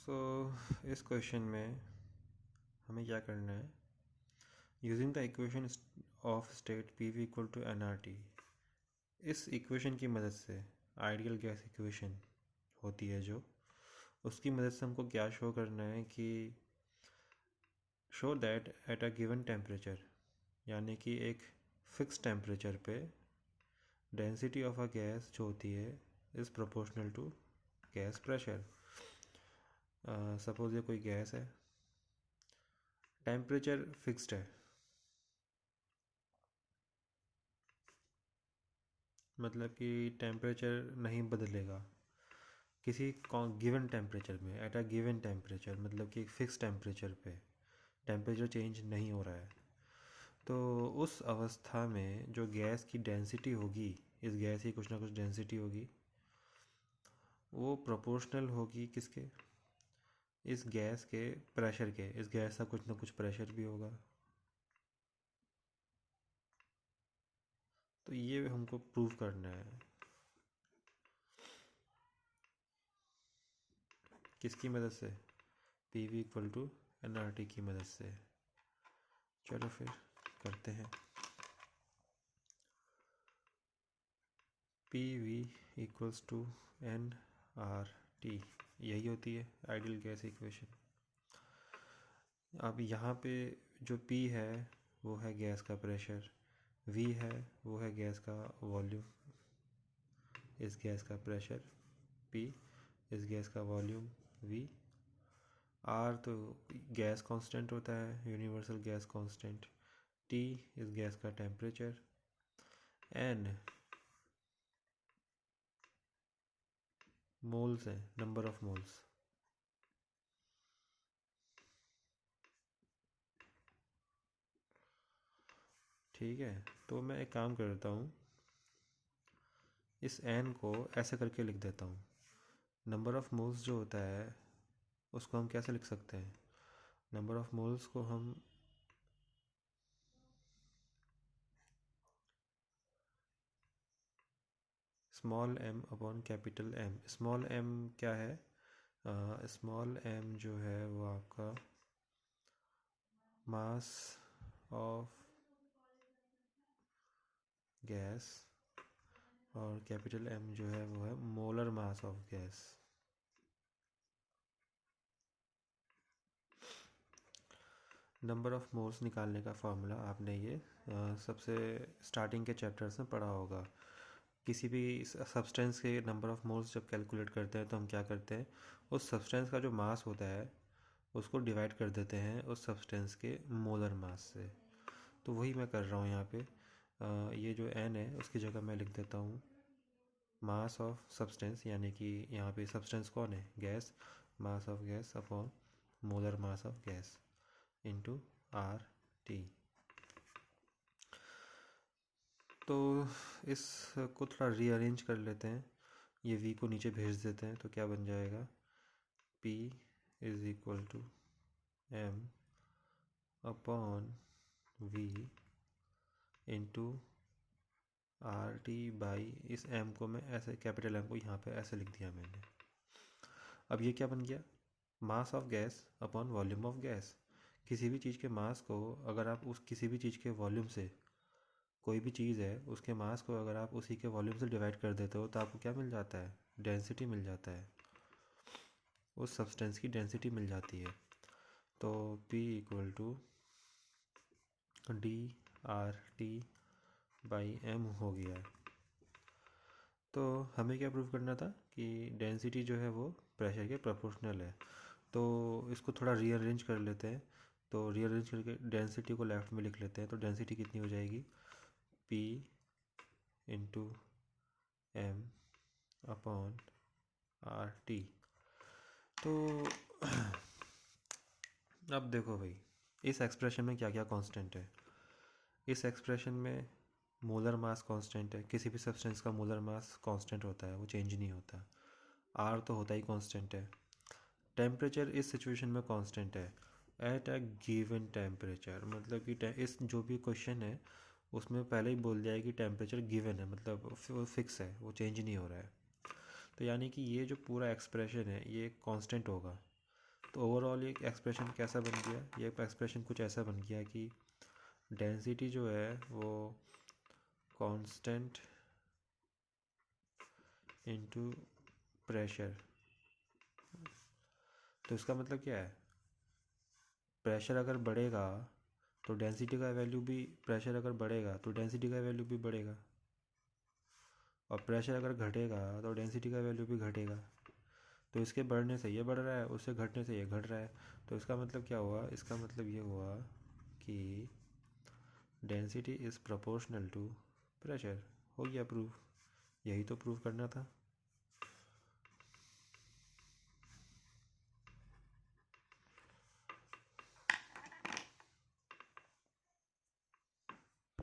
सो इस क्वेश्चन में हमें क्या करना है, using the equation of state P V equal to N R T. इस इक्वेशन की मदद से आइडियल गैस इक्वेशन होती है जो, उसकी मदद से हमको क्या शो करना है कि show that at a given temperature, यानी कि एक फिक्स टेम्परेचर पे डेंसिटी ऑफ अ गैस जो होती है is proportional to gas pressure. Suppose ये कोई गैस है, टेम्परेचर फिक्स्ड है, मतलब कि टेम्परेचर नहीं बदलेगा किसी गिवन टेम्परेचर में, एट अ गिवन टेम्परेचर मतलब कि एक फिक्स टेम्परेचर पे टेम्परेचर चेंज नहीं हो रहा है। तो उस अवस्था में जो गैस की डेंसिटी होगी, इस गैस की कुछ ना कुछ डेंसिटी होगी, वो प्रोपोर्शनल होगी किसके, इस गैस के प्रेशर के। इस गैस का कुछ ना कुछ प्रेशर भी होगा। तो ये हमको प्रूव करना है, किसकी मदद से, P V equal to N R T की मदद से। चलो फिर करते हैं। P V equals to N R T, यही होती है आइडियल गैस इक्वेशन। अब यहाँ पे जो P है वो है गैस का प्रेशर, V है वो है गैस का वॉल्यूम, इस गैस का प्रेशर P, इस गैस का वॉल्यूम V, R तो गैस कांस्टेंट होता है, यूनिवर्सल गैस कांस्टेंट, T इस गैस का टेम्परेचर, N मोल्स है, नंबर ऑफ मोल्स। ठीक है, तो मैं एक काम करता हूँ, इस n को ऐसे करके लिख देता हूँ। नंबर ऑफ मोल्स जो होता है उसको हम कैसे लिख सकते हैं, नंबर ऑफ मोल्स को हम small m upon capital M। Small m क्या है, स्मॉल m जो है वो आपका मास ऑफ गैस, और कैपिटल M जो है वो है molar mass of gas. Number of moles निकालने का फॉर्मूला आपने ये सबसे स्टार्टिंग के चैप्टर्स में पढ़ा होगा। किसी भी सब्सटेंस के नंबर ऑफ मोल्स जब कैलकुलेट करते हैं तो हम क्या करते हैं, उस सब्सटेंस का जो मास होता है उसको डिवाइड कर देते हैं उस सब्सटेंस के मोलर मास से। तो वही मैं कर रहा हूँ यहाँ पे। ये जो n है उसकी जगह मैं लिख देता हूँ मास ऑफ सब्सटेंस, यानी कि यहाँ पे सब्सटेंस कौन है, gas, mass of gas upon molar mass of gas into R T. तो इस को थोड़ा रीअरेंज कर लेते हैं, ये v को नीचे भेज देते हैं, तो क्या बन जाएगा, p is equal to m upon v into R T by, इस m को मैं ऐसे, कैपिटल M को यहाँ पे ऐसे लिख दिया मैंने। अब ये क्या बन गया, mass of gas upon volume of gas. किसी भी चीज़ के मास को अगर आप उस किसी भी चीज़ के वॉल्यूम से, कोई भी चीज़ है उसके मास को अगर आप उसी के वॉल्यूम से डिवाइड कर देते हो तो आपको क्या मिल जाता है, डेंसिटी मिल जाता है, उस सब्सटेंस की डेंसिटी मिल जाती है। तो P equal to D R T by M हो गया है। तो हमें क्या प्रूव करना था कि डेंसिटी जो है वो प्रेशर के प्रोपोर्शनल है। तो इसको थोड़ा रीअरेंज कर लेते हैं। तो रीअरेंज करके डेंसिटी को लेफ्ट में लिख लेते हैं। तो डेंसिटी कितनी हो जाएगी, P into M upon R T. तो अब देखो भाई, इस एक्सप्रेशन में क्या क्या कांस्टेंट है। इस एक्सप्रेशन में मोलर मास कांस्टेंट है, किसी भी सब्सटेंस का मोलर मास कांस्टेंट होता है, वो चेंज नहीं होता। आर तो होता ही कांस्टेंट है। टेम्परेचर इस सिचुएशन में कांस्टेंट है एट अ गिवन टेम्परेचर, मतलब कि इस जो भी क्वेश्चन है उसमें पहले ही बोल दिया है कि टेम्परेचर गिवन है, मतलब वो फिक्स है, वो चेंज नहीं हो रहा है। तो यानी कि ये जो पूरा एक्सप्रेशन है ये कांस्टेंट होगा। ओवरऑल एक एक्सप्रेशन कैसा बन गया, ये एक्सप्रेशन कुछ ऐसा बन गया कि डेंसिटी जो है वो कांस्टेंट इनटू प्रेशर। तो इसका मतलब क्या है, प्रेशर अगर बढ़ेगा तो डेंसिटी का वैल्यू भी, प्रेशर अगर बढ़ेगा तो डेंसिटी का वैल्यू भी बढ़ेगा, और प्रेशर अगर घटेगा तो डेंसिटी का वैल्यू भी घटेगा। तो इसके बढ़ने से ये बढ़ रहा है, उससे घटने से ये घट रहा है। तो इसका मतलब क्या हुआ, इसका मतलब ये हुआ कि density is proportional to pressure. हो गया प्रूफ, यही तो प्रूफ करना था।